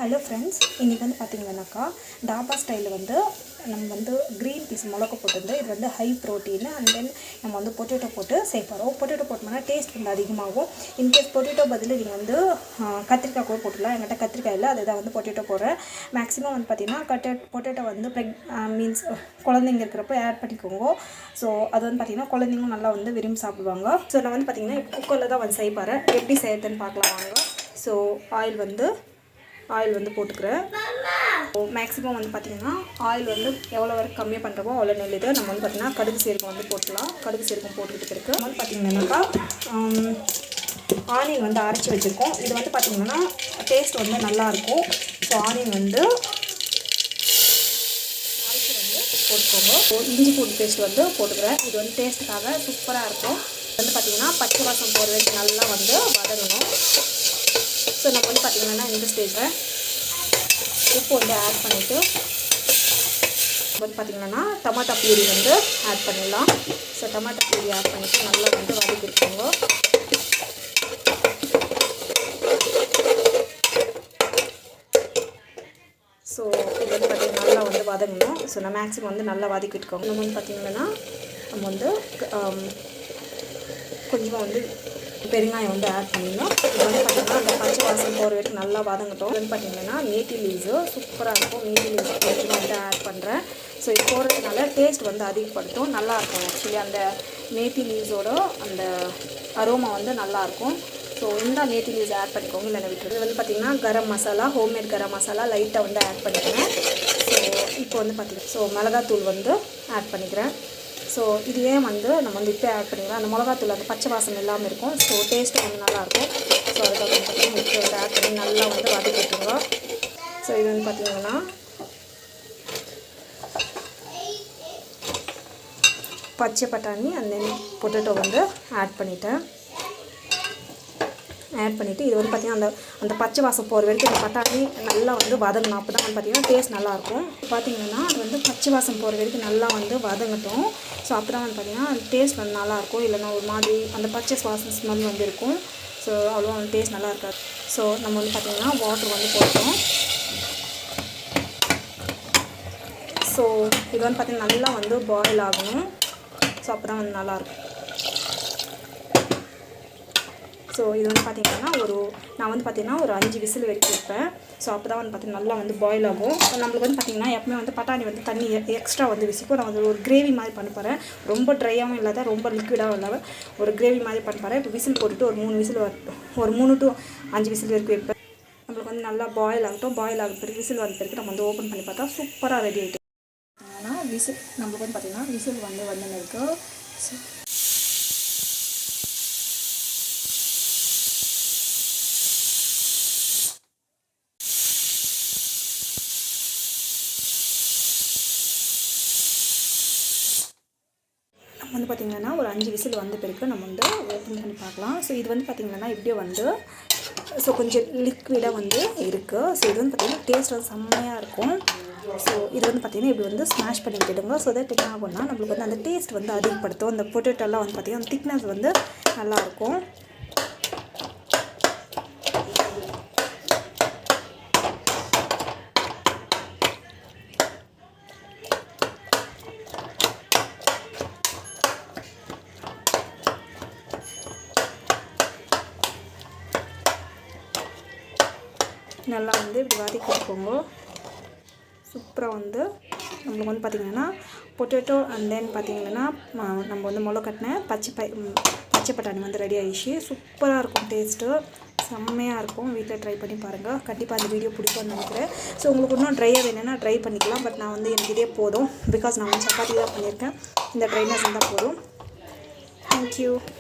Hello friends, இன்றைக்கி வந்து பார்த்திங்கன்னாக்கா டாபா ஸ்டைலில் வந்து நம்ம வந்து க்ரீன் பீஸ் மிளகு போட்டிருந்து இது வந்து ஹை ப்ரோட்டீன். அண்ட் தென் நம்ம வந்து பொட்டேட்டோ போட்டு சேர்ப்போம். பொட்டேட்டோ போட்டோம்னா டேஸ்ட் வந்து அதிகமாகும். இன்கேஸ் பொட்டேட்டோ பதில் நீங்கள் வந்து கத்திரிக்காய் கூட போட்டுக்கலாம். என்கிட்ட கத்திரிக்காய் இல்லை, அதுதான் வந்து பொட்டேட்டோ போடுறேன். மேக்ஸிமம் வந்து பார்த்திங்கன்னா பொட்டேட்டோ வந்து மீன்ஸ் குழந்தைங்க இருக்கிறப்ப ஆட் பண்ணிக்கோங்க. ஸோ அது வந்து பார்த்திங்கன்னா குழந்தைங்களும் நல்லா வந்து விரும்பி சாப்பிடுவாங்க. ஸோ நான் வந்து பார்த்திங்கன்னா இப்போ குக்கரில் தான் வந்து செய்ய போகிறேன். எப்படி செய்யறதுன்னு பார்க்கலாம் வாங்க. ஸோ ஆயில் வந்து போட்டுக்கிறேன். மேக்ஸிமம் வந்து பார்த்திங்கன்னா ஆயில் வந்து எவ்வளோ வரைக்கும் கம்மியாக பண்ணுறோமோ அவ்வளோ நல்லது. நம்ம வந்து பார்த்திங்கன்னா கடுகு சீரகம் வந்து போட்டுக்கலாம். கடுகு சீரகம் போட்டுக்கிட்டு இருக்கு. நம்ம வந்து பார்த்திங்கன்னாக்கா ஆனியன் வந்து அரைச்சி வச்சுருக்கோம். இது வந்து பார்த்திங்கன்னா டேஸ்ட் வந்து நல்லாயிருக்கும். ஸோ ஆனியன் வந்து அரைச்சி வந்து போட்டுக்கோங்க. இஞ்சி பூண்டு பேஸ்ட் வந்து போட்டுக்கிறேன். இது வந்து டேஸ்ட்டுக்காக சூப்பராக இருக்கும். வந்து பார்த்திங்கன்னா பச்சை வாசம் போகிற வரைக்கும் நல்லா வந்து வதங்கணும். ஸோ நம்ம வந்து பார்த்திங்கன்னா இந்த ஸ்டேஜில் உப்பு வந்து ஆட் பண்ணிவிட்டு வந்து பார்த்திங்கன்னா டொமாட்டோ பியூரி வந்து ஆட் பண்ணிடலாம். ஸோ டொமாட்டோ பியூரி ஆட் பண்ணிவிட்டு நல்லா வந்து வதக்கிருக்கோங்க. ஸோ இது வந்து பார்த்திங்கன்னா நல்லா வந்து வதங்கணும். ஸோ நான் மேக்ஸிமம் வந்து நல்லா வதக்கிட்டுருக்கோங்க. நம்ம வந்து பார்த்திங்கன்னா நம்ம வந்து கொஞ்சமாக வந்து பெருங்காயம் வந்து ஆட் பண்ணிடணும். இது வந்து பார்த்திங்கன்னா அந்த பச்சை வாசம் போகிற வரைக்கும் நல்லா வதங்கட்டும். வந்து பார்த்திங்கன்னா மேத்தி லீவ்ஸு சூப்பராக இருக்கும். மேத்தி லீவ்ஸ் கொஞ்சமாக வந்து ஆட் பண்ணுறேன். ஸோ இது போடுறதுனால டேஸ்ட் வந்து அதிகப்படுத்தும். நல்லாயிருக்கும். ஆக்சுவலி அந்த மேத்தி லீவ்ஸோட அந்த அரோமா வந்து நல்லாயிருக்கும். ஸோ இந்த மேத்தி லீவ்ஸ் ஆட் பண்ணிக்கோங்க, இல்லைன்னா விட்டுரு. இது வந்து பார்த்திங்கன்னா கரம் மசாலா, ஹோம்மேட் கரம் மசாலா லைட்டாக வந்து ஆட் பண்ணிக்கிறேன். ஸோ இப்போ வந்து பார்த்திங்கன்னா மிளகாத்தூள் வந்து ஆட் பண்ணிக்கிறேன். ஸோ இது ஏன் வந்து நம்ம வந்து இப்போ ஆட் பண்ணிக்கலாம், அந்த மிளகாத்தூள் அந்த பச்சை வாசம் இல்லாமல் இருக்கும். ஸோ டேஸ்ட்டு வந்து நல்லாயிருக்கும். ஸோ அதுக்காக வந்து பார்த்திங்கன்னா இப்போ வந்து ஆட் பண்ணி நல்லா வந்து வதக்கிட்டுருங்க. ஸோ இது வந்து பார்த்திங்கன்னா பச்சை பட்டாணி அந்த பொட்டேட்டோ வந்து ஆட் பண்ணிவிட்டு இது வந்து பார்த்திங்கன்னா அந்த பச்சை வாசம் போகிற வரைக்கும் அந்த பட்டாணி நல்லா வந்து வதங்கணும். அப்போ தான் வந்து பார்த்திங்கன்னா டேஸ்ட் நல்லாயிருக்கும். பார்த்திங்கன்னா அது வந்து பச்சை வாசம் போகிற வரைக்கும் நல்லா வந்து வதங்கட்டும். ஸோ அப்போ தான் வந்து பார்த்திங்கன்னா டேஸ்ட் வந்து நல்லாயிருக்கும். இல்லைன்னா ஒரு மாதிரி அந்த பச்சை வாசம் ஸ்மெல் வந்து இருக்கும். ஸோ அவ்வளோ வந்து டேஸ்ட் நல்லா இருக்காது. ஸோ நம்ம வந்து பார்த்திங்கன்னா வாட்டர் வந்து போட்டோம். ஸோ இது வந்து பார்த்திங்கன்னா நல்லா வந்து பாயில் ஆகணும். ஸோ அப்போ தான் வந்து நல்லாயிருக்கும். ஸோ இது வந்து பார்த்திங்கன்னா நான் வந்து பார்த்திங்கன்னா ஒரு 5 விசில் வரைக்கும் வைப்பேன். ஸோ அப்போ தான் வந்து பார்த்திங்கன்னா நல்லா வந்து பாயில் ஆகும். நம்மளுக்கு வந்து பார்த்திங்கன்னா எப்பவுமே வந்து பட்டாணி வந்து தண்ணி எக்ஸ்ட்ரா வந்து விசிக்கும். நான் வந்து ஒரு கிரேவி மாதிரி பண்ண போகிறேன். ரொம்ப ட்ரையாகவும் இல்லாத ரொம்ப லிக்விடாகவும் இல்லாமல் ஒரு கிரேவி மாதிரி பண்ண போகிறேன். இப்போ விசில் போட்டுட்டு ஒரு 3 to 5 விசில் வரைக்கும் வைப்பேன். நம்மளுக்கு வந்து நல்லா பாயில் ஆகட்டும். பாயில் ஆகிற பிறகு விசில் வந்த பிறகு நம்ம வந்து ஓப்பன் பண்ணி பார்த்தா சூப்பராக ரெடி ஆகிட்டு. ஆனால் நம்மளுக்கு வந்து பார்த்திங்கன்னா விசில் வந்து இருக்குது. வந்து பார்த்திங்கன்னா ஒரு 5 விசில் வந்த பிறகு நம்ம வந்து ஓப்பன் பண்ணி பார்க்கலாம். ஸோ இது வந்து பார்த்திங்கன்னா இப்படியே வந்து கொஞ்சம் லிக்விடாக வந்து இருக்குது. ஸோ இது வந்து பார்த்திங்கன்னா டேஸ்ட் வந்து செம்மையாக இருக்கும். ஸோ இது வந்து பார்த்திங்கன்னா இப்படி வந்து ஸ்மாஷ் பண்ணி விட்டுடுங்க. ஸோ தட் என்ன ஆகும்னா நம்மளுக்கு வந்து அந்த டேஸ்ட் வந்து அதிகப்படுத்தும். அந்த பொட்டேட்டோலாம் வந்து பார்த்திங்கன்னா திக்னஸ் வந்து நல்லாயிருக்கும். நல்லா வந்து இப்படி வதக்கி கொடுப்போங்க. சூப்பராக வந்து நம்மளுக்கு வந்து பார்த்திங்கன்னா பொட்டேட்டோ அண்ட் தென் பார்த்திங்கன்னா நம்ம வந்து முளை கட்டின பச்சை பட்டாணி வந்து ரெடி ஆகிடுச்சு. சூப்பராக இருக்கும். டேஸ்ட்டு செம்மையாக இருக்கும். வீட்டில் ட்ரை பண்ணி பாருங்கள். கண்டிப்பாக அந்த வீடியோ பிடிக்கும்னு நினைக்கிறேன். ஸோ உங்களுக்கு இன்னும் ட்ரையாக வேணும்னா ட்ரை பண்ணிக்கலாம். பட் நான் வந்து எனக்கு இதே போதும். பிகாஸ் நான் வந்து சப்பாத்தி தான் பண்ணியிருக்கேன். இந்த ட்ரைனஸ் இருந்தால் போதும். தேங்க்யூ.